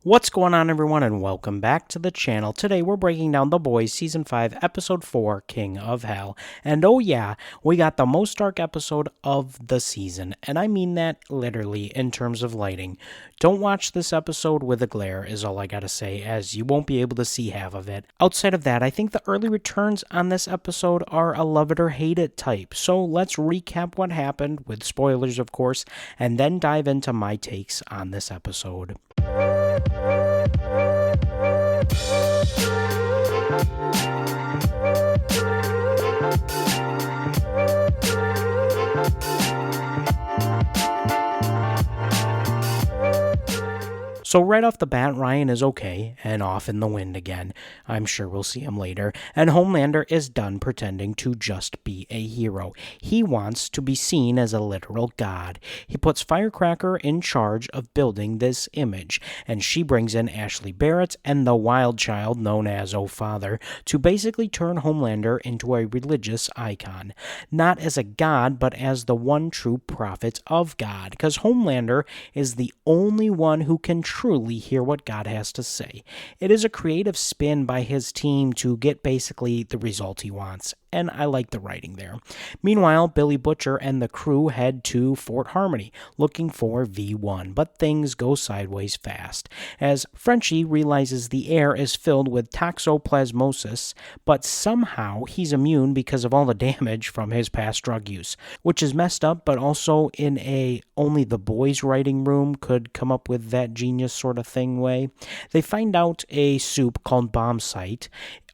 What's going on, everyone, and welcome back to the channel. Today we're breaking down The Boys Season 5, Episode 4, King of Hell. And oh yeah, we got the most dark episode of the season, and I mean that literally in terms of lighting. Don't watch this episode with a glare is all I gotta say, as you won't be able to see half of it. Outside of that, I think the early returns on this episode are a love it or hate it type. So let's recap what happened, with spoilers of course, and then dive into my takes on this episode. So right off the bat, Ryan is okay and off in the wind again. I'm sure we'll see him later. And Homelander is done pretending to just be a hero. He wants to be seen as a literal god. He puts Firecracker in charge of building this image, and she brings in Ashley Barrett and the wild child known as Oh Father to basically turn Homelander into a religious icon. Not as a god, but as the one true prophet of God, because Homelander is the only one who can truly hear what God has to say. It is a creative spin by his team to get basically the result he wants, and I like the writing there. Meanwhile, Billy Butcher and the crew head to Fort Harmony, looking for V1, but things go sideways fast, as Frenchie realizes the air is filled with toxoplasmosis, but somehow he's immune because of all the damage from his past drug use, which is messed up, but also in a only the boys writing room could come up with that genius sort of thing way. They find out a soup called Bomb Sight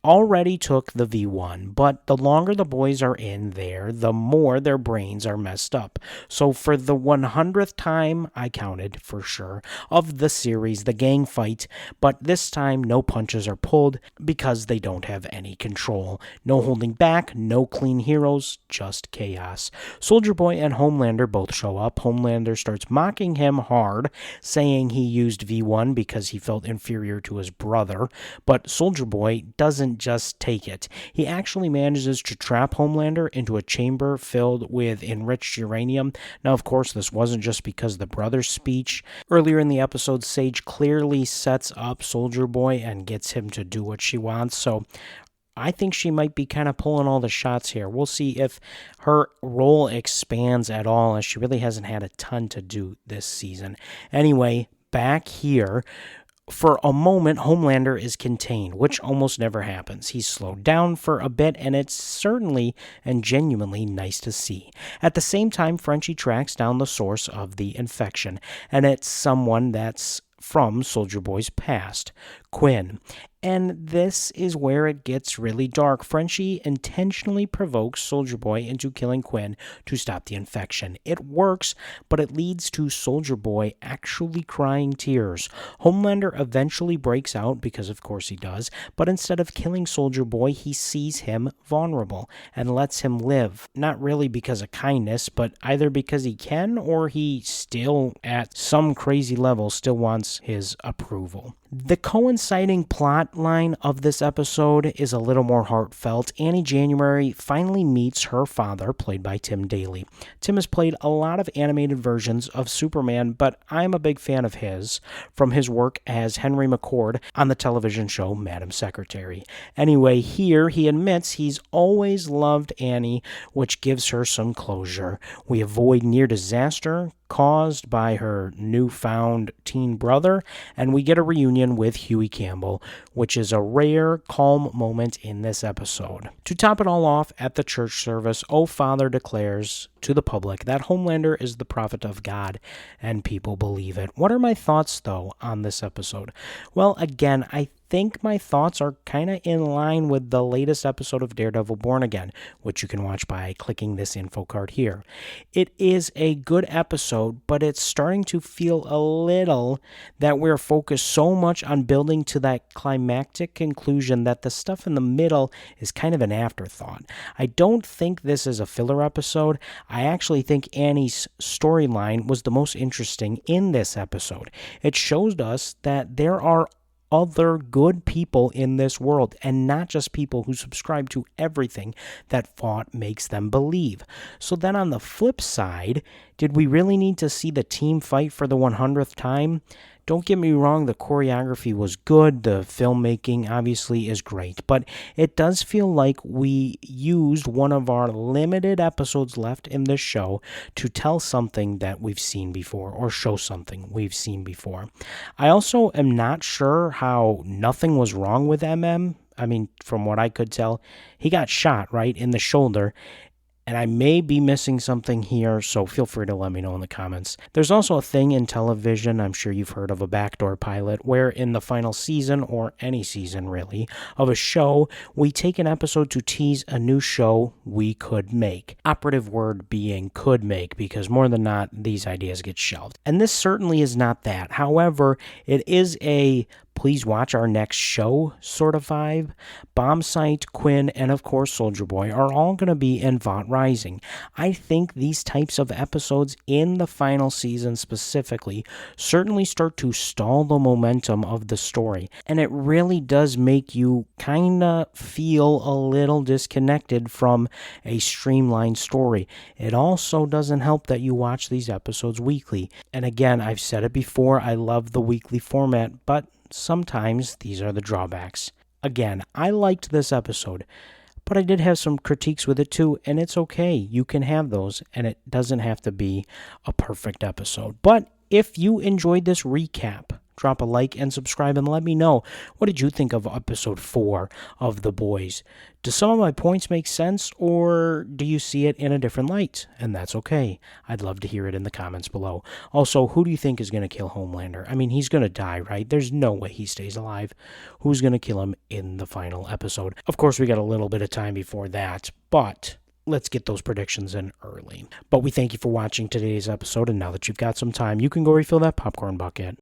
already took the V1, but the longer the boys are in there, the more their brains are messed up. So for the 100th time, I counted for sure, of the series, the gang fight, but this time no punches are pulled because they don't have any control. No holding back, no clean heroes, just chaos. Soldier Boy and Homelander both show up. Homelander starts mocking him hard, saying he used V1 because he felt inferior to his brother, but Soldier Boy doesn't just take it. He actually manages to trap Homelander into a chamber filled with enriched uranium. Now, of course, this wasn't just because the brother's speech. Earlier in the episode, Sage clearly sets up Soldier Boy and gets him to do what she wants, so I think she might be kind of pulling all the shots here. We'll see if her role expands at all, as she really hasn't had a ton to do this season. Anyway, back here, for a moment, Homelander is contained, which almost never happens. He's slowed down for a bit, and it's certainly and genuinely nice to see. At the same time, Frenchie tracks down the source of the infection, and it's someone that's from Soldier Boy's past, Quinn. And this is where it gets really dark. Frenchie intentionally provokes Soldier Boy into killing Quinn to stop the infection. It works, but it leads to Soldier Boy actually crying tears. Homelander eventually breaks out, because of course he does, but instead of killing Soldier Boy, he sees him vulnerable and lets him live. Not really because of kindness, but either because he can, or he still, at some crazy level, still wants his approval. The coinciding plot line of this episode is a little more heartfelt. Annie January finally meets her father, played by Tim Daly. Tim has played a lot of animated versions of Superman, but I'm a big fan of his from his work as Henry McCord on the television show Madam Secretary. Anyway, here he admits he's always loved Annie, which gives her some closure. We avoid near disaster caused by her newfound teen brother, and we get a reunion with Huey Campbell, which is a rare, calm moment in this episode. To top it all off, at the church service, Oh Father declares to the public that Homelander is the prophet of God, and people believe it. What are my thoughts, though, on this episode? Well, again, I think my thoughts are kind of in line with the latest episode of Daredevil Born Again, which you can watch by clicking this info card here. It is a good episode, but it's starting to feel a little that we're focused so much on building to that climactic conclusion that the stuff in the middle is kind of an afterthought. I don't think this is a filler episode. I actually think Annie's storyline was the most interesting in this episode. It shows us that there are other good people in this world, and not just people who subscribe to everything that thought makes them believe. So then on the flip side, did we really need to see the team fight for the 100th time? Don't get me wrong, the choreography was good, the filmmaking obviously is great, but it does feel like we used one of our limited episodes left in this show to tell something that we've seen before or show something we've seen before. I also am not sure how nothing was wrong with MM. I mean, from what I could tell, he got shot right in the shoulder, and I may be missing something here, so feel free to let me know in the comments. There's also a thing in television, I'm sure you've heard of a backdoor pilot, where in the final season, or any season really, of a show, we take an episode to tease a new show we could make. Operative word being could make, because more than not, these ideas get shelved. And this certainly is not that. However, it is a please watch our next show sort of vibe. Bombsight, Quinn, and of course Soldier Boy are all going to be in Vought Rising. I think these types of episodes in the final season specifically certainly start to stall the momentum of the story, and it really does make you kind of feel a little disconnected from a streamlined story. It also doesn't help that you watch these episodes weekly. And again, I've said it before, I love the weekly format, but sometimes these are the drawbacks. Again, I liked this episode, but I did have some critiques with it too, and it's okay. You can have those, and it doesn't have to be a perfect episode. But if you enjoyed this recap, drop a like and subscribe and let me know, what did you think of episode 4 of The Boys? Do some of my points make sense, or do you see it in a different light? And that's okay. I'd love to hear it in the comments below. Also, who do you think is going to kill Homelander? I mean, he's going to die, right? There's no way he stays alive. Who's going to kill him in the final episode? Of course, we got a little bit of time before that, but let's get those predictions in early. But we thank you for watching today's episode, and now that you've got some time, you can go refill that popcorn bucket.